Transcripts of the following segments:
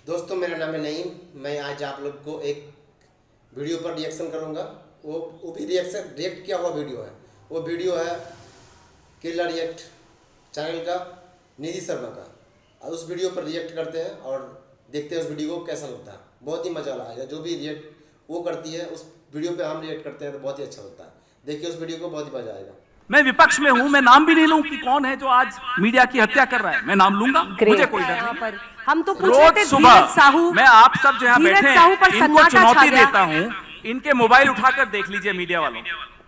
दोस्तों मेरा नाम है नईम। मैं आज आप लोग को एक वीडियो पर रिएक्शन करूंगा। वो भी रिएक्ट किया हुआ वीडियो है। वो वीडियो है केरला रिएक्ट चैनल का निधि शर्मा का। और उस वीडियो पर रिएक्ट करते हैं और देखते हैं उस वीडियो को कैसा लगता है। बहुत ही मजा आएगा। जो भी रिएक्ट वो करती है उस वीडियो पे हम रिएक्ट करते हैं तो बहुत ही अच्छा लगता है। देखिए उस वीडियो को, बहुत ही मजा आएगा। मैं विपक्ष में हूं, मैं नाम भी नहीं लूं कि कौन है जो आज मीडिया की हत्या कर रहा है। मैं नाम लूंगा, मुझे कोई डर नहीं। पर हम तो पूछ रहे रोज थे सुबह मैं आप सब जो यहाँ बैठे हैं इनको चुनौती देता हूँ, इनके मोबाइल उठाकर देख लीजिए मीडिया वालों।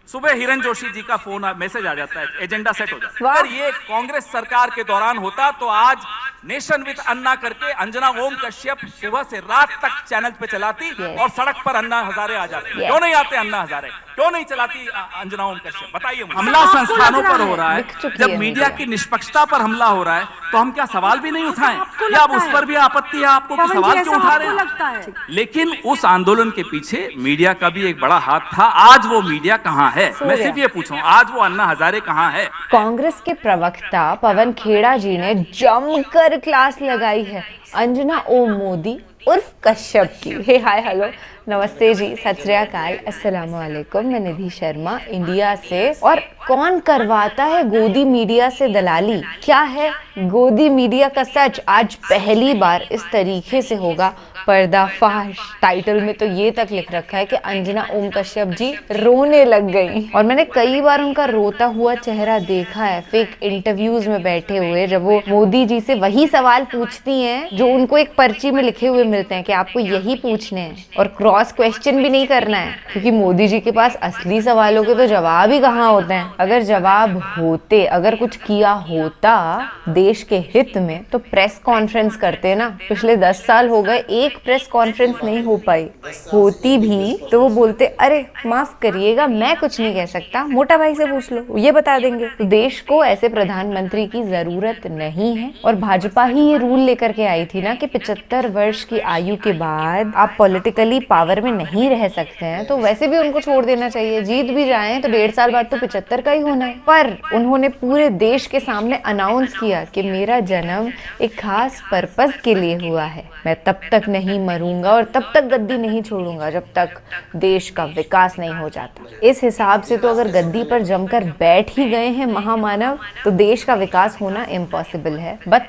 सुबह हिरन जोशी जी का फोन मैसेज आ जाता है, एजेंडा सेट हो जाता है। अगर ये कांग्रेस सरकार के दौरान होता तो आज नेशन विद अन्ना करके अंजना ओम कश्यप सुबह से रात तक चैनल पे चलाती और सड़क पर अन्ना हजारे आ जाते। क्यों नहीं आते अन्ना हजारे? क्यों नहीं चलाती अंजना ओम कश्यप? बताइए। हमला संस्थानों पर हो रहा है, जब मीडिया की निष्पक्षता पर हमला हो रहा है तो हम क्या सवाल भी नहीं उठाएं? या अब उस पर भी आपत्ति है आपको कि सवाल क्यों उठा रहे हैं? लेकिन उस आंदोलन के पीछे मीडिया का भी एक बड़ा हाथ था। आज वो मीडिया कहाँ है? मैं सिर्फ ये पूछूं, आज वो अन्ना हजारे कहाँ है? कांग्रेस के प्रवक्ता पवन खेड़ा जी ने जमकर क्लास लगाई है अंजना ओम मोदी उर्फ कश्यप की। हे हाय हेलो नमस्ते जी, सत श्री अकाल, अस्सलाम वालेकुम। मैं निधि शर्मा इंडिया से। और कौन करवाता है गोदी मीडिया से दलाली? क्या है गोदी मीडिया का सच? आज पहली बार इस तरीके से होगा पर्दाफाश। टाइटल में तो ये तक लिख रखा है कि अंजना ओम कश्यप जी रोने लग गई। और मैंने कई बार उनका रोता हुआ चेहरा देखा है फेक इंटरव्यूज में बैठे हुए, जब वो मोदी जी से वही सवाल पूछती हैं जो उनको एक पर्ची में लिखे हुए मिलते हैं कि आपको यही पूछने हैं और क्रॉस क्वेश्चन भी नहीं करना है, क्योंकि मोदी जी के पास असली सवालों के तो जवाब ही कहाँ होते हैं। अगर जवाब होते, अगर कुछ किया होता देश के हित में तो प्रेस कॉन्फ्रेंस करते ना। पिछले 10 साल हो गए, एक प्रेस कॉन्फ्रेंस नहीं हो पाई। होती भी तो वो बोलते अरे माफ करिएगा मैं कुछ नहीं कह सकता, मोटा भाई से पूछ लो, ये बता देंगे। तो देश को ऐसे प्रधानमंत्री की जरूरत नहीं है। और भाजपा ही ये रूल लेकर के आई थी ना कि 75 वर्ष की आयु के बाद आप पॉलिटिकली पावर में नहीं रह सकते हैं, तो वैसे भी उनको छोड़ देना चाहिए। जीत भी जाए तो 1.5 साल बाद तो 75 का ही होना है। पर उन्होंने पूरे देश के सामने अनाउंस किया कि मेरा जन्म एक खास पर्पस के लिए हुआ है, मैं तब तक नहीं मरूंगा और तब तक गद्दी नहीं छोड़ूंगा जब तक देश का विकास नहीं हो जाता। इस हिसाब से तो अगर गद्दी पर जमकर बैठ ही गए हैं महामानव तो देश का विकास होना इम्पॉसिबल है। But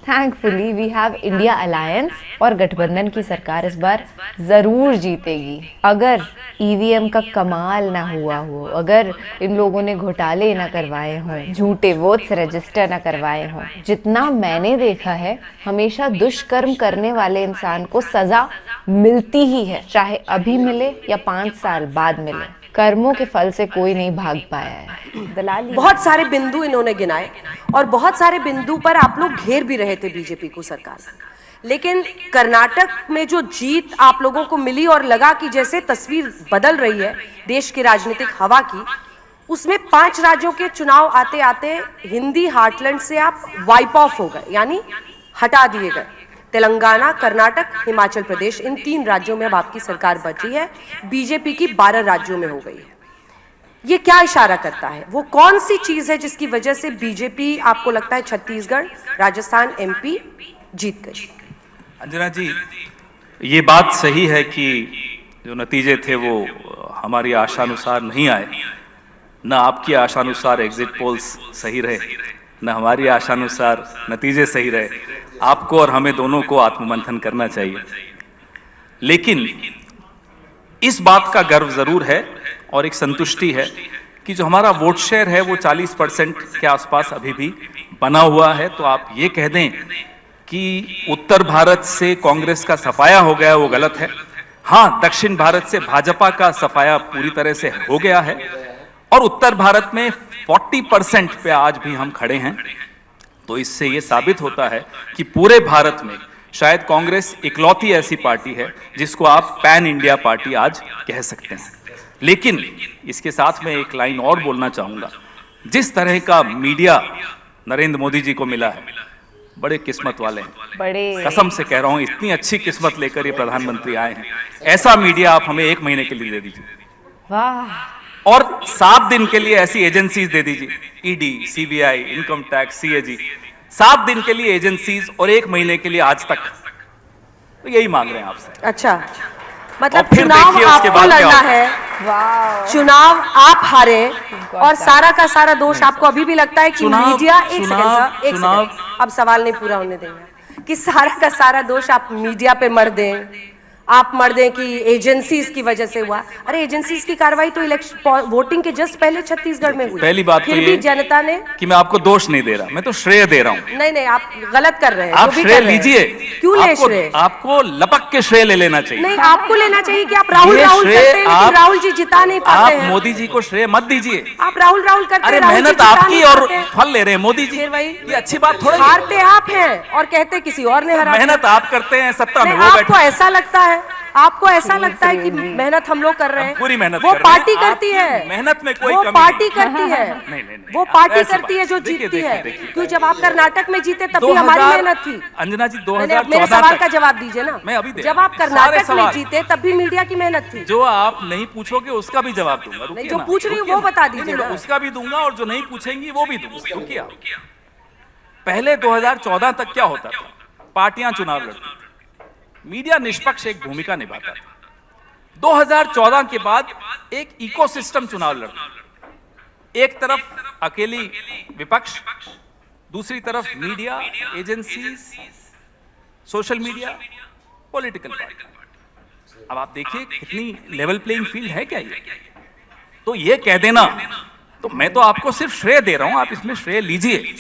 thankfully we have India alliance और गठबंधन की सरकार इस बार जरूर जीतेगी। अगर ईवीएम का कमाल ना हुआ हो, अगर इन लोगों ने घोटाले ना करवाए हों, झूठे वोट्स रजिस्टर ना करवाए हों, जितना मैंने देखा है हमेशा दुष्कर्म करने वाले इंसान को सजा मिलती ही है, चाहे अभी मिले या 5 साल बाद मिले। कर्मों के फल से कोई नहीं भाग पाया है। दलाली बहुत सारे बिंदु इन्होंने गिनाए और बहुत सारे बिंदु पर आप लोग घेर भी रहे थे बीजेपी को सरकार। लेकिन कर्नाटक में जो जीत आप लोगों को मिली और लगा कि जैसे तस्वीर बदल रही है देश की राजनीतिक हवा की, उसमें 5 राज्यों के चुनाव आते आते हिंदी हार्टलैंड से आप वाइप ऑफ हो गए, यानी हटा दिए गए। तेलंगाना, कर्नाटक, हिमाचल प्रदेश, इन 3 राज्यों में अब आपकी सरकार बची है। बीजेपी की 12 राज्यों में हो गई है। ये क्या इशारा करता है? वो कौन सी चीज है जिसकी वजह से बीजेपी आपको लगता है छत्तीसगढ़, राजस्थान, एमपी जीत गई? अंजना जी, ये बात सही है कि जो नतीजे थे वो हमारी आशानुसार नहीं आए। न आपकी आशानुसार एग्जिट पोल्स सही रहे, न हमारी आशानुसार नतीजे सही रहे। आपको और हमें दोनों को आत्ममंथन करना चाहिए। लेकिन इस बात का गर्व जरूर है और एक संतुष्टि है कि जो हमारा वोट शेयर है वो 40% के आसपास अभी भी बना हुआ है। तो आप ये कह दें कि उत्तर भारत से कांग्रेस का सफाया हो गया, वो गलत है। हाँ, दक्षिण भारत से भाजपा का सफाया पूरी तरह से हो गया है और उत्तर भारत में 40% पे आज भी हम खड़े हैं। तो इससे ये साबित होता है कि पूरे भारत में शायद कांग्रेस इकलौती ऐसी पार्टी है जिसको आप पैन इंडिया पार्टी आज कह सकते हैं। लेकिन इसके साथ में एक लाइन और बोलना चाहूंगा। जिस तरह का मीडिया नरेंद्र मोदी जी को मिला है, बड़े किस्मत वाले हैं। बड़े कसम से कह रहा हूं, इतनी अच्छी किस्मत लेकर ये प्रधानमंत्री आए हैं। ऐसा मीडिया आप हमें 1 महीने के लिए दे दीजिए। वाह। और 7 दिन के लिए ऐसी एजेंसीज दे दीजिए, ED, CBI, income tax, CAG. 7 दिन के लिए एजेंसीज और 1 महीने के लिए आज तक। तो यही मांग रहे हैं आपसे। अच्छा, मतलब और फिर चुनाव देखिए उसके आपको बाद क्या लड़ना होता है। है, वाह, चुनाव आप हारे और सारा का सारा दोष आपको अभी भी लगता है कि चुनाव- मीडिया, एक सेकंड चुनाव- सर, एक चुनाव- सेकंड, अब सवाल नहीं पूरा होने देंगे, कि सारा का सारा दोष आप मीडिया पे मर दें, आप मर दें कि एजेंसीज की वजह से हुआ। अरे एजेंसीज की कार्रवाई तो इलेक्शन वोटिंग के जस्ट पहले छत्तीसगढ़ में हुई। पहली बात तो फिर ये भी जनता ने, कि मैं आपको दोष नहीं दे रहा, मैं तो श्रेय दे रहा हूं। नहीं नहीं, आप गलत कर रहे हैं, आप जो भी श्रेय कर रहे हैं। लीजिए, क्यों ले आपको- श्रेय? आपको लपक के श्रेय ले लेना चाहिए। नहीं, आपको लेना चाहिए कि आप राहुल ये राहुल श्रेय करते हैं, लेकिन आप- राहुल जी जिता नहीं पाते आप हैं। मोदी जी को श्रेय मत दीजिए। आप राहुल राहुल करते अरे हैं, राहुल जी मेहनत जिता आपकी नहीं और पाते हैं। फल ले रहे हैं मोदी जी, फिर वही, ये अच्छी बात थोड़ी है। हारते आप हैं और कहते किसी और ने हरा। मेहनत आप करते हैं, सत्ता में नहीं, वो आपको बैठे। ऐसा लगता है, आपको ऐसा लगता है कि मेहनत हम लोग कर रहे हैं। पूरी मेहनत वो कर रहे हैं। पार्टी करती है, आपकी मेहनत में कोई वो कमी पार्टी नहीं। करती है, नहीं, नहीं, नहीं, वो आप पार्टी ऐसी करती है बात- जो देखिए, जीतती है। देखिए, क्यों, जब आप कर्नाटक में जीते तब भी हमारी 2000 मेहनत थी। अंजना जी, मैंने 2014 मेरे सवाल का तक जवाब दीजिए ना। मैं अभी दे जब रहा आप हूं। कर्नाटक सारे में सवाल। जीते तब भी मीडिया की मेहनत थी। जो आप नहीं पूछोगे उसका भी जवाब दूंगा, रुकिए जो ना, पूछ रही हूँ रुकिए वो ना। बता नहीं, दीजिए नहीं, ना। उसका भी दूंगा और जो नहीं पूछेंगी वो भी दूंगा, रुकिए आप। पहले 2014 तक क्या होता था, पार्टियां चुनाव लड़ती थी, मीडिया निष्पक्ष एक भूमिका निभाता था। 2014 के बाद एक इकोसिस्टम चुनाव लड़ता, एक तरफ अकेली विपक्ष, दूसरी तरफ media, agencies, social media, political party. अब आप देखिए कितनी लेवल प्लेइंग फील्ड है क्या ये। तो ये कह देना, तो मैं तो आपको सिर्फ श्रेय दे रहा हूं, आप इसमें श्रेय लीजिए,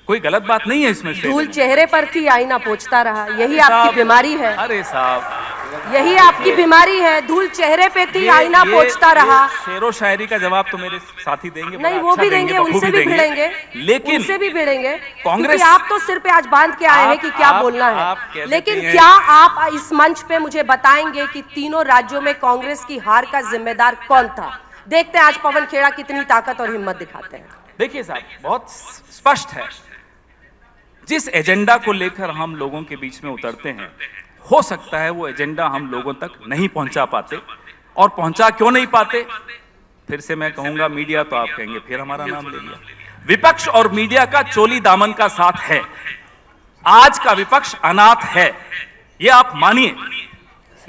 कोई गलत बात नहीं है इसमें श्रेय धूल देने। चेहरे पर थी, आईना पोंछता रहा, यही साहब, आपकी बीमारी है। अरे साहब, यही आपकी बीमारी है, धूल चेहरे पे थी, आईना ये पोंछता रहा। शेरो शायरी का जवाब तो मेरे साथी देंगे, बड़ा नहीं, वो अच्छा भी देंगे, बखूबी उनसे भी भिड़ेंगे, लेकिन उनसे भी भिड़ेंगे। कांग्रेस- क्योंकि आप तो सिर पे आज बांध के आए हैं कि क्या बोलना आप है। कह लेकिन देती हैं- क्या आप इस मंच पे मुझे बताएंगे कि तीनों राज्यों में कांग्रेस की हार का जिम्मेदार कौन था? देखते हैं आज पवन खेड़ा कितनी ताकत और हिम्मत दिखाते हैं। देखिए साहब, बहुत स्पष्ट है, जिस एजेंडा को लेकर हम लोगों के बीच में उतरते हैं, हो सकता है वो एजेंडा हम लोगों तक नहीं पहुंचा पाते, और पहुंचा क्यों नहीं पाते, फिर से मैं कहूंगा मीडिया, तो आप कहेंगे फिर हमारा नाम ले लिया। विपक्ष और मीडिया का चोली दामन का साथ है। आज का विपक्ष अनाथ है, ये आप मानिए।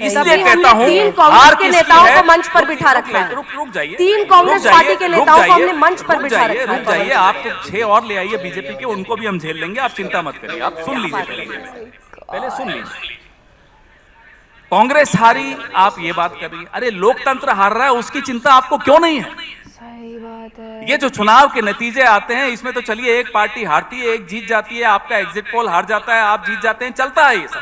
इसलिए तभी कहता हमने हूं, तीन हार कांग्रेस के किसकी नेताओं है? को मंच पर बिठा रुक रखा है। रुक जाइए, तीन कांग्रेस रुक जाइए, पार्टी के रुक नेताओं को जाइए, हमने मंच पर रुक बिठा जाइए, रखा है। रुक जाइए, आप तो 6 और ले आइए बीजेपी के, उनको भी हम झेल लेंगे, आप चिंता मत करिए, आप सुन लीजिए पहले सुन लीजिए। कांग्रेस हारी, आप ये बात कर रही है, अरे लोकतंत्र हार रहा है, उसकी चिंता आपको क्यों नहीं है? सही बात है। ये जो चुनाव के नतीजे आते हैं, इसमें तो चलिए एक पार्टी हारती है, एक जीत जाती है, आपका एग्जिट पोल हार जाता है, आप जीत जाते हैं, चलता है ये सब।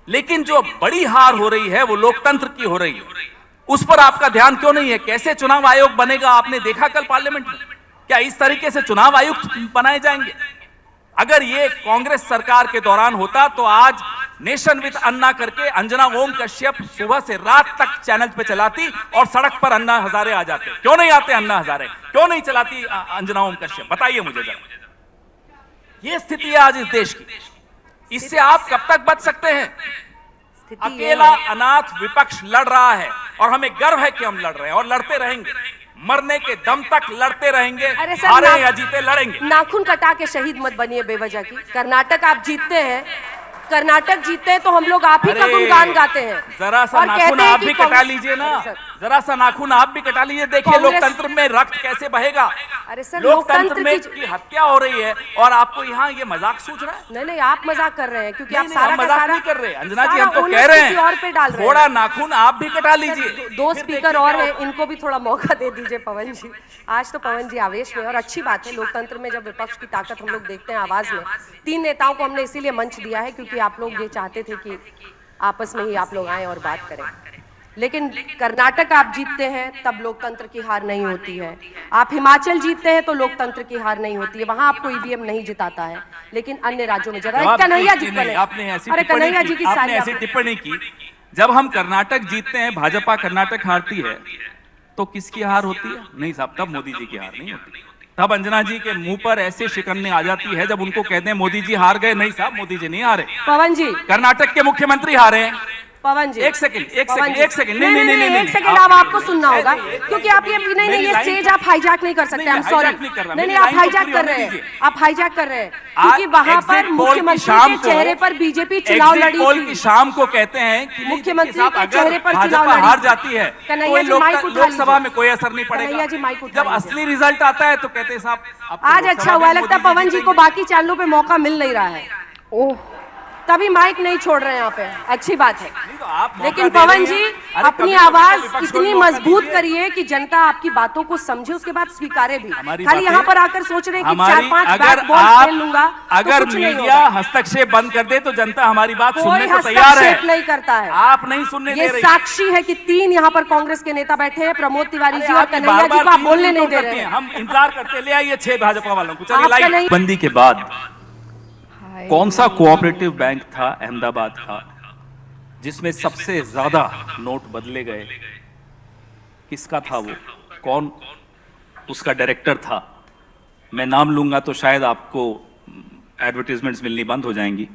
लेकिन जो बड़ी हार हो रही है वो लोकतंत्र की हो रही है, उस पर आपका ध्यान क्यों नहीं है? कैसे चुनाव आयोग बनेगा, आपने देखा कल पार्लियामेंट में? क्या इस तरीके से चुनाव आयुक्त बनाए जाएंगे? अगर ये कांग्रेस सरकार के दौरान होता तो आज नेशन विद अन्ना करके अंजना ओम कश्यप सुबह से रात तक चैनल पे चलाती और सड़क पर अन्ना हजारे आ जाते। क्यों नहीं आते अन्ना हजारे? क्यों नहीं चलाती अंजना ओम कश्यप? बताइए मुझे जरा। ये स्थिति है आज इस देश की, इससे आप कब तक बच सकते हैं? अकेला अनाथ विपक्ष लड़ रहा है और हमें गर्व है कि हम लड़ रहे हैं और लड़ते रहेंगे, मरने के दम तक लड़ते रहेंगे। अरे सर, हारे या जीते लड़ेंगे। नाखून कटा के शहीद मत बनिए बेवजह की। कर्नाटक आप जीतते हैं, कर्नाटक जीतते हैं तो हम लोग आप ही का अरे, गुणगान गाते हैं। जरा सा और नाखून कहते हैं आप कि भी कटा कांग्रेस- लीजिए ना, अरे सर, जरा सा नाखून आप भी कटा लीजिए, देखिए कांग्रेस- लोकतंत्र में रक्त कैसे बहेगा। अरे सर, लोकतंत्र लोकतंत्र में की- की हत्या हो रही है और आपको यहाँ ये मजाक सूझ रहा है? नहीं नहीं, आप मजाक कर रहे हैं क्योंकि नहीं, आप नहीं, सारा हम का मजाक सारा नहीं कर रहे अंजना जी, सारा हम तो onus कह रहे किसी और पे डाल हैं रहे थोड़ा हैं। नाखून आप भी कटा लीजिए। दो फिर स्पीकर देखिए और क्या हैं, होगा। इनको भी थोड़ा मौका दे दीजिए पवन जी। आज तो पवन जी आवेश में, और अच्छी बात है लोकतंत्र में जब विपक्ष की ताकत हम लोग देखते हैं आवाज में। 3 नेताओं को हमने इसीलिए मंच दिया है क्योंकि आप लोग ये चाहते थे कि आपस में ही आप लोग आए और बात करें। लेकिन कर्नाटक आप जीतते हैं तब लोकतंत्र की हार नहीं होती है, आप हिमाचल जीतते हैं तो लोकतंत्र की हार नहीं होती है, वहां आपको ईवीएम नहीं जिताता है। लेकिन अन्य राज्यों में जरा कन्हैया जी नहीं, आपने ऐसी अरे टिप्पणी कन्हैया जी की, की आपने सारी ऐसी टिप्पणी की, जब हम कर्नाटक जीतते हैं, भाजपा कर्नाटक हारती है, तो किसकी हार होती है? नहीं साहब, तब मोदी जी की हार नहीं होती। तब अंजना जी के मुंह पर ऐसे शिकन्ने आ जाती है जब उनको कहते हैं मोदी जी हार गए। नहीं साहब, मोदी जी नहीं हारे, पवन जी, कर्नाटक के मुख्यमंत्री हारे हैं। पवन जी एक सेकंड नहीं नहीं नहीं एक सेकंड अब आपको सुनना होगा क्योंकि आप ये स्टेज आप हाईजैक नहीं कर सकते। आई एम सॉरी, नहीं आप हाईजैक कर रहे हैं, आप हाईजैक कर रहे हैं क्योंकि वहां पर मुख्यमंत्री के चेहरे पर बीजेपी चुनाव लड़ी थी। शाम को कहते हैं कि मुख्यमंत्री के चेहरे पर चुनाव लड़ी, हार जाती है कन्हैया जी माइक उठा लोकसभा में कोई असर नहीं पड़ेगा। जब असली रिजल्ट आता है तो कहते हैं साहब आज अच्छा हुआ, लगता है पवन जी को बाकी चैनलों पे मौका मिल नहीं रहा है, ओह तभी माइक नहीं छोड़ रहे हैं यहाँ पे, अच्छी बात है। लेकिन पवन जी अपनी आवाज इतनी मजबूत करिए कि जनता आपकी बातों को समझे, उसके बाद स्वीकारे भी। खाली यहाँ पर आकर सोच रहे हैं कि 4-5 बैट बॉल खेल लूंगा, अगर मीडिया हस्तक्षेप बंद कर दे तो जनता हमारी बात सुनने को तैयार है। नहीं करता है, आप नहीं सुनने दे रहे। साक्षी है कि 3 यहाँ पर कांग्रेस के नेता बैठे हैं, प्रमोद तिवारी जी और कन्हैया जी को आप बोलने नहीं दे रहे हैं। हम इंतजार करते, ले आइए 6 भाजपा वालों को। चलिए बंदी के बाद कौन सा कोऑपरेटिव बैंक था अहमदाबाद का जिसमें सबसे ज्यादा नोट बदले गए? किसका था वो? कौन उसका डायरेक्टर था? मैं नाम लूंगा तो शायद आपको एडवर्टाइजमेंट्स मिलनी बंद हो जाएंगी।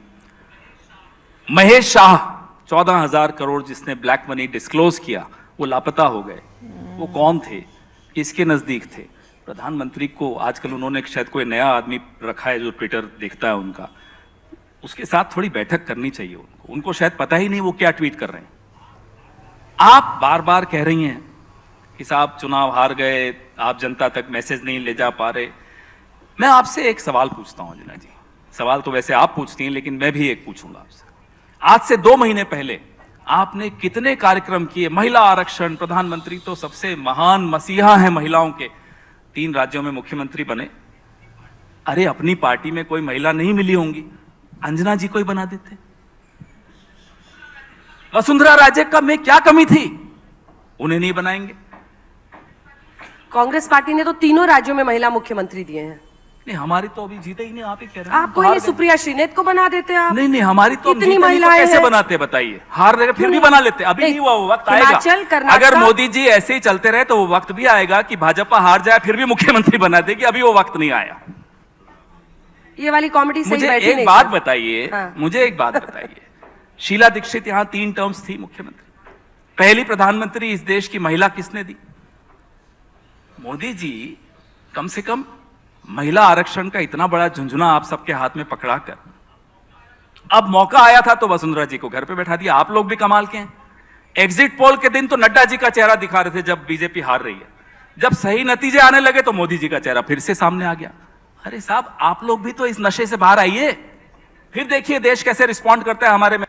महेश शाह 14,000 करोड़ जिसने ब्लैक मनी डिस्क्लोज किया, वो लापता हो गए। वो कौन थे? किसके नजदीक थे? प्रधानमंत्री को आजकल उन्होंने शायद कोई नया आदमी रखा है जो ट्विटर देखता है उनका, उसके साथ थोड़ी बैठक करनी चाहिए उनको शायद पता ही नहीं वो क्या ट्वीट कर रहे हैं। आप बार बार कह रही हैं कि साहब चुनाव हार गए, आप जनता तक मैसेज नहीं ले जा पा रहे। मैं आपसे एक सवाल पूछता हूं अंजना जी, सवाल तो वैसे आप पूछती हैं लेकिन मैं भी एक पूछूंगा आपसे। आज से 2 महीने पहले आपने कितने कार्यक्रम किए? महिला आरक्षण, प्रधानमंत्री तो सबसे महान मसीहा हैं महिलाओं के, 3 राज्यों में मुख्यमंत्री बने। अरे अपनी पार्टी में कोई महिला नहीं मिली होंगी, अंजना जी को ही बना देते। वसुंधरा राजे का में क्या कमी थी? उन्हें नहीं बनाएंगे। कांग्रेस पार्टी ने तो 3 राज्यों में महिला मुख्यमंत्री दिए हैं। नहीं हमारी तो अभी जीते ही नहीं, आप ही कह रहे हैं। आप कोई नहीं, सुप्रिया श्रीनेत को बना देते आप। नहीं हमारी तो इतनी महिलाएं कैसे बनाते बताइए? हार रहे फिर भी बना लेते। अभी नहीं हुआ, वो वक्त आएगा। अगर मोदी जी ऐसे ही चलते रहे तो वो वक्त भी आएगा कि भाजपा हार जाए फिर भी मुख्यमंत्री बना देगी। अभी वो वक्त नहीं आया। ये वाली कॉमेडी सही बैठी नहीं। मुझे एक बात बताइए, मुझे एक बात बताइए, शीला दीक्षित यहां 3 टर्म्स थी मुख्यमंत्री, पहली प्रधानमंत्री इस देश की महिला किसने दी? मोदी जी कम से कम महिला आरक्षण का इतना बड़ा झुंझुना आप सबके हाथ में पकड़ाकर, अब मौका आया था तो वसुंधरा जी को घर पे बैठा दिया। आप लोग भी कमाल के हैं। एग्जिट पोल के दिन तो नड्डा जी का चेहरा दिखा रहे थे जब बीजेपी हार रही है, जब सही नतीजे आने लगे तो मोदी जी का चेहरा फिर से सामने आ गया। अरे साहब आप लोग भी तो इस नशे से बाहर आइए, फिर देखिए देश कैसे रिस्पॉन्ड करता है हमारे में।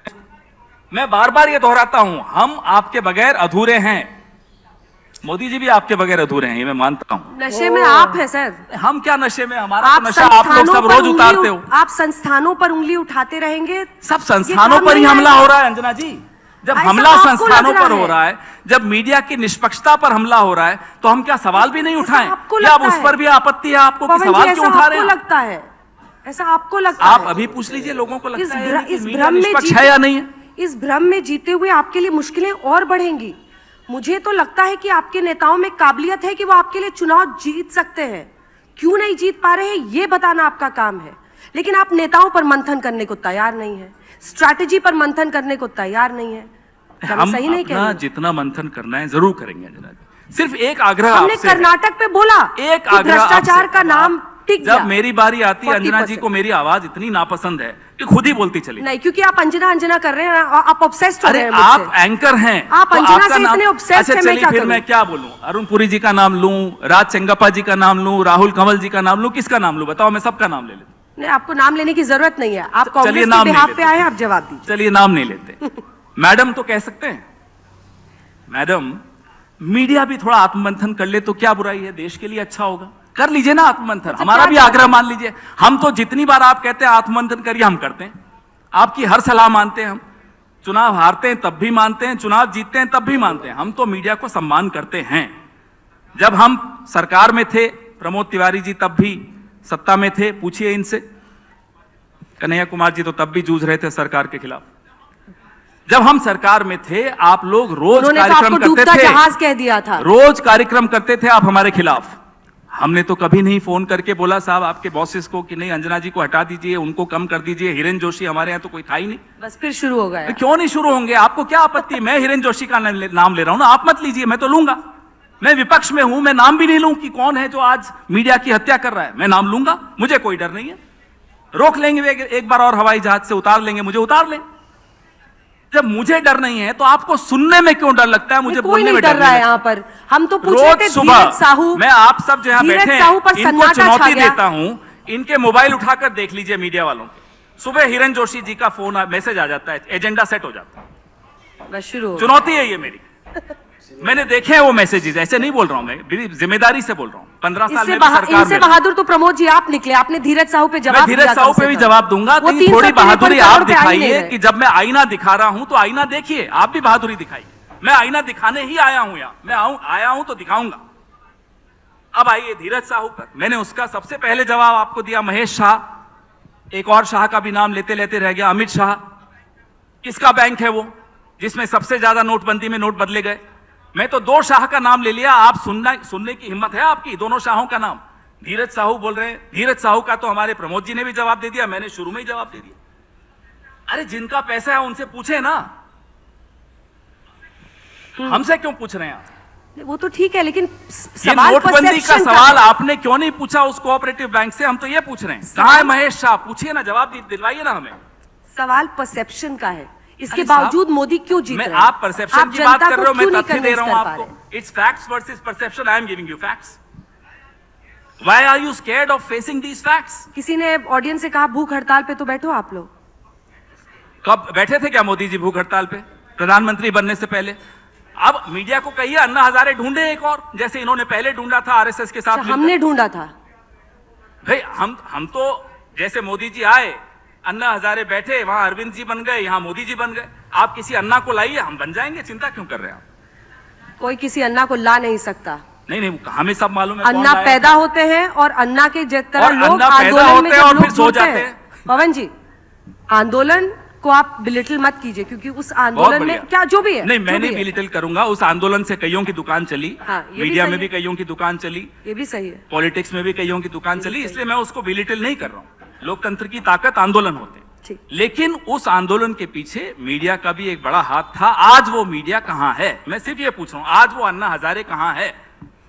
मैं बार बार ये दोहराता हूं, हम आपके बगैर अधूरे हैं, मोदी जी भी आपके बगैर अधूरे हैं, ये मैं मानता हूं। नशे में आप हैं सर। हम क्या नशे में? हमारा तो नशा आप लोग सब रोज उतारते हो। आप संस्थानों पर उंगली उठाते रहेंगे। सब संस्थानों पर ही हमला हो रहा है अंजना जी। जब हमला संस्थानों पर हो रहा है, जब मीडिया की निष्पक्षता पर हमला हो रहा है, तो हम क्या सवाल भी नहीं उठाएं? या अब उस पर भी आपत्ति है आपको कि सवाल क्यों उठा रहे हैं? लगता है ऐसा आपको लगता है? आप अभी पूछ लीजिए लोगों को लगता है इस भ्रम में है या नहीं है? इस भ्रम में जीते हुए आपके लिए मुश्किलें और बढ़ेंगी। मुझे तो लगता है कि आपके नेताओं में काबिलियत है कि वो आपके लिए चुनाव जीत सकते हैं। क्यों नहीं जीत पा रहे हैं ये बताना आपका काम है, लेकिन आप नेताओं पर मंथन करने को तैयार नहीं है, स्ट्रैटेजी पर मंथन करने को तैयार नहीं है। हम सही नहीं अपना जितना मंथन करना है जरूर करेंगे अंजना जी। सिर्फ एक आग्रह हमने कर्नाटक पे बोला, एक आग्रह, भ्रष्टाचार का नाम टिक गया। जब मेरी बारी आती है अंजना जी को मेरी आवाज इतनी नापसंद है कि खुद ही बोलती चली। नहीं, क्योंकि आप अंजना अंजना कर रहे हैं, आप ऑब्सेस्ड हो रहे हैं मुझसे। आप एंकर हैं, आप अंजना से इतने ऑब्सेस्ड हैं। चलिए फिर मैं क्या बोलूं? अरुण पुरी जी का नाम लूं, राज चंगप्पा जी का नाम लूं, राहुल कंवल जी का नाम लूं, किसका नाम लूं? बताओ, मैं सबका नाम ले लेता। नहीं, आपको नाम लेने की जरूरत नहीं है, आप कांग्रेस के बिहाफ पे आए, आप जवाब दीजिए। चलिए नाम नहीं लेते। मैडम तो कह सकते हैं। मैडम, मीडिया भी थोड़ा आत्ममंथन कर ले तो क्या बुराई है? देश के लिए अच्छा होगा, कर लीजिए ना आत्ममंथन। हमारा भी आग्रह मान लीजिए। हम तो जितनी बार आप कहते हैं आत्ममंथन करिए, हम करते हैं। आपकी हर सलाह मानते हैं हम। चुनाव हारते हैं तब भी मानते हैं, चुनाव जीतते हैं तब भी मानते हैं। हम तो मीडिया को सम्मान करते हैं। जब हम सरकार में थे, प्रमोद तिवारी जी तब भी सत्ता में थे, पूछिए इनसे। कन्हैया कुमार जी तो तब भी जूझ रहे थे सरकार के खिलाफ। जब हम सरकार में थे, आप लोग रोज कार्यक्रम करते थे, जहाज कह दिया था, रोज कार्यक्रम करते थे आप हमारे खिलाफ। हमने तो कभी नहीं फोन करके बोला साहब आपके बॉसेस को कि नहीं अंजना जी को हटा दीजिए, उनको कम कर दीजिए। हिरेन जोशी हमारे यहाँ तो कोई था ही नहीं। बस फिर शुरू हो गया। क्यों नहीं शुरू होंगे? आपको क्या आपत्ति? मैं हिरेन जोशी का नाम ले रहा हूं ना, आप मत लीजिए, मैं तो लूंगा। मैं विपक्ष में हूं, मैं नाम भी नहीं लूं कि कौन है जो आज मीडिया की हत्या कर रहा है। मैं नाम लूंगा, मुझे कोई डर नहीं है। रोक लेंगे एक बार और, हवाई जहाज से उतार लेंगे, मुझे उतार लें। जब मुझे डर नहीं है तो आपको सुनने में क्यों डर लगता है? मुझे कोई बोलने नहीं में डर रहा है यहाँ पर। हम तो पूछ रहे थे धीरज साहू, मैं आप सब जो यहाँ बैठे हैं इनको सन्नाटा छा चुनौती गया। देता हूं, इनके मोबाइल उठाकर देख लीजिए मीडिया वालों के। सुबह हिरेन जोशी जी का फोन मैसेज आ जाता है, एजेंडा सेट हो जाता है। बस शुरू हो। चुनौती है ये मेरी। मैंने देखे हैं वो मैसेजेस, ऐसे नहीं बोल रहा हूं मैं, जिम्मेदारी से बोल रहा हूं। 15 साल में सरकार इनसे में बहादुर तो प्रमोद जी आप निकले। आपने धीरज साहू पे जवाब दिया। धीरज साहू पे भी जवाब दूंगा। वो तो थोड़ी बहादुरी आप दिखाइए कि जब मैं आईना दिखा रहा हूं तो आईना देखिए, आप भी बहादुरी दिखाइए। मैं आईना दिखाने ही आया हूं यहाँ, मैं आया हूं तो दिखाऊंगा। अब आइए धीरज साहू पर। मैंने उसका सबसे पहले जवाब आपको दिया। महेश शाह, एक और शाह का भी नाम लेते लेते रह गया, अमित शाह। किसका बैंक है वो जिसमें सबसे ज्यादा नोटबंदी में नोट बदले गए? मैं तो 2 शाह का नाम ले लिया। आप सुनने की हिम्मत है आपकी? दोनों शाहों का नाम धीरज साहू बोल रहे हैं। धीरज साहू का तो हमारे प्रमोद जी ने भी जवाब दे दिया, मैंने शुरू में ही जवाब दे दिया। अरे जिनका पैसा है उनसे पूछे ना, हमसे क्यों पूछ रहे हैं आप? वो तो ठीक है, लेकिन ये नोटबंदी का सवाल आपने क्यों नहीं पूछा उस कोऑपरेटिव बैंक से? हम तो ये पूछ रहे हैं। कहां है महेश शाह? पूछिए ना, जवाब दिलवाइए ना हमें। सवाल परसेप्शन का है, इसके बावजूद मोदी क्यों जीत रहे हैं? आप परसेप्शन की बात कर रहे हो, मैं तथ्य दे रहा हूं आपको। It's facts versus perception, I am giving you facts. Why are you scared of facing these facts? किसी ने ऑडियंस से कहा भूख हड़ताल पे तो बैठो आप लोग। कब बैठे थे क्या मोदी जी भूख हड़ताल पे प्रधानमंत्री बनने से पहले? अब मीडिया को कहिए अन्ना हजारे ढूंढे एक और, जैसे इन्होंने पहले ढूंढा था आरएसएस के साथ। हमने ढूंढा था भाई, हम तो जैसे मोदी जी आए, अन्ना हजारे बैठे, वहां अरविंद जी बन गए, यहां मोदी जी बन गए। आप किसी अन्ना को लाइए, हम बन जाएंगे। चिंता क्यों कर रहे हैं आप? कोई किसी अन्ना को ला नहीं सकता। नहीं, हमें सब मालूम है। अन्ना पैदा होते हैं और अन्ना के तरह लोग अन्ना पैदा आंदोलन में होते हैं और जब फिर लोग सो जुड़ते जाते हैं। हैं। पवन जी, आंदोलन को आप बिलिटल मत कीजिए, क्योंकि उस आंदोलन में क्या जो भी है, नहीं, मैं नहीं बिलिटल करूंगा। उस आंदोलन से कईयों की दुकान चली, हाँ, मीडिया में भी कईयों की दुकान चली, ये भी सही है, पॉलिटिक्स में भी कईयों की दुकान चली, इसलिए मैं उसको बिलिटल नहीं कर रहा हूं। लोकतंत्र की ताकत आंदोलन होते हैं, लेकिन उस आंदोलन के पीछे मीडिया का भी एक बड़ा हाथ था। आज वो मीडिया कहां है? मैं सिर्फ ये पूछ रहा हूं, आज वो अन्ना हजारे कहां है?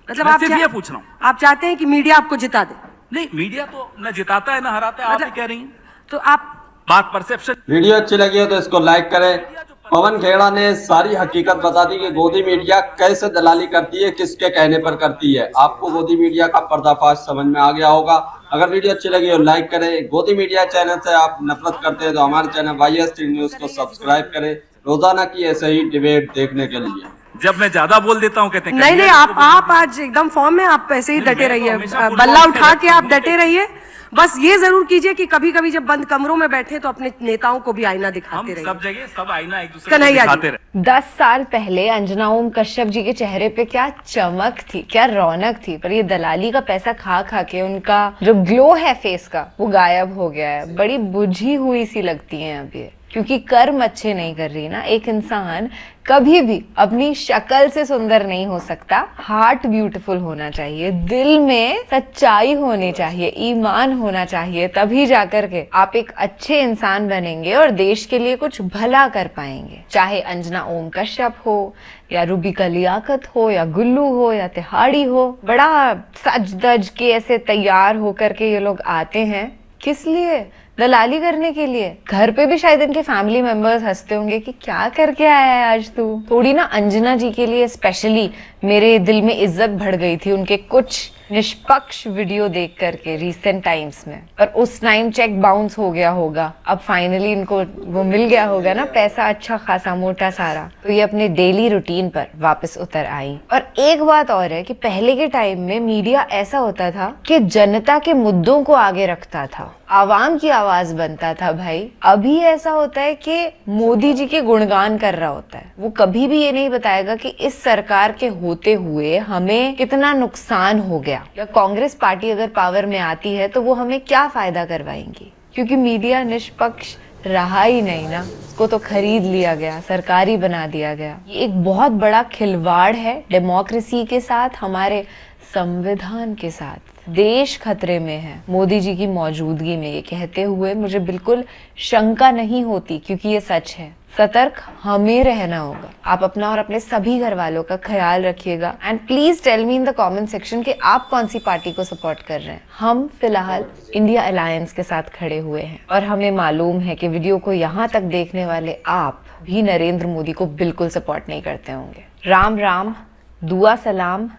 मतलब आप सिर्फ ये पूछ रहा हूं। आप चाहते हैं कि मीडिया आपको जिता दे? नहीं, मीडिया तो न जिताता है न हराता है, आप ही कह रही हैं। तो आप बात परसेप्शन। वीडियो अच्छी लगी हो तो इसको लाइक करें। पवन खेड़ा ने सारी हकीकत बता दी कि गोदी मीडिया कैसे दलाली करती है, किसके कहने पर करती है। आपको गोदी मीडिया का पर्दाफाश समझ में आ गया होगा। अगर वीडियो अच्छी लगी हो लाइक करें। गोदी मीडिया चैनल से आप नफरत करते हैं तो हमारे चैनल YST न्यूज को सब्सक्राइब करें, रोजाना की ऐसे ही डिबेट देखने के लिए। जब मैं ज्यादा बोल देता हूं कहते हैं नहीं, आप आज एकदम फॉर्म में, आप ऐसे ही डटे रहिए, बल्ला उठा के आप डटे रहिए। बस ये जरूर कीजिए कि कभी कभी जब बंद कमरों में बैठे तो अपने नेताओं को भी आईना दिखाते रहिए। सब जगह सब आईना एक दूसरे को दिखाते रहे। 10 साल पहले अंजना ओम कश्यप जी के चेहरे पे क्या चमक थी, क्या रौनक थी, पर ये दलाली का पैसा खा खा के उनका जो ग्लो है फेस का वो गायब हो गया है। बड़ी बुझी हुई सी लगती है अब ये, क्योंकि कर्म अच्छे नहीं कर रही ना। एक इंसान कभी भी अपनी शक्ल से सुंदर नहीं हो सकता, हार्ट ब्यूटीफुल होना चाहिए, दिल में सच्चाई होनी चाहिए, ईमान होना चाहिए, तभी जाकर के आप एक अच्छे इंसान बनेंगे और देश के लिए कुछ भला कर पाएंगे। चाहे अंजना ओम कश्यप हो या रूबिका लियाकत हो या गुल्लू हो या तिहाड़ी हो, बड़ा सज धज के ऐसे तैयार होकर के ये लोग आते हैं। किस लिए? दलाली करने के लिए। घर पे भी शायद इनके फैमिली मेंबर्स हंसते होंगे कि क्या करके आया है आज तू। थोड़ी ना अंजना जी के लिए स्पेशली मेरे दिल में इज्जत बढ़ गई थी उनके कुछ निष्पक्ष वीडियो देख करके रिसेंट टाइम्स में, पर उस टाइम चेक बाउंस हो गया होगा। अब फाइनली इनको वो मिल गया होगा ना पैसा, अच्छा खासा मोटा सारा, तो ये अपने डेली रूटीन पर वापस उतर आई। और एक बात और है कि पहले के टाइम में मीडिया ऐसा होता था कि जनता के मुद्दों को आगे रखता था, आवाम की आवाज बनता था भाई। अभी ऐसा होता है कि मोदी जी के गुणगान कर रहा होता है, वो कभी भी ये नहीं बताएगा कि इस सरकार के होते हुए हमें कितना नुकसान हो गया, या कांग्रेस पार्टी अगर पावर में आती है तो वो हमें क्या फायदा करवाएंगी। क्योंकि मीडिया निष्पक्ष रहा ही नहीं ना, उसको तो खरीद लिया गया, सरकारी बना दिया गया। ये एक बहुत बड़ा खिलवाड़ है डेमोक्रेसी के साथ, हमारे संविधान के साथ देश खतरे में है मोदी जी की मौजूदगी में, ये कहते हुए मुझे बिल्कुल शंका नहीं होती, क्योंकि ये सच है। सतर्क हमें रहना होगा। आप अपना और अपने सभी घर वालों का ख्याल रखिएगा and please tell me in the comment section कि आप कौन सी पार्टी को सपोर्ट कर रहे हैं। हम फिलहाल इंडिया अलायंस के साथ खड़े हुए हैं और हमें मालूम है कि वीडियो को यहाँ तक देखने वाले आप भी नरेंद्र मोदी को बिल्कुल सपोर्ट नहीं करते होंगे। राम राम, दुआ सलाम,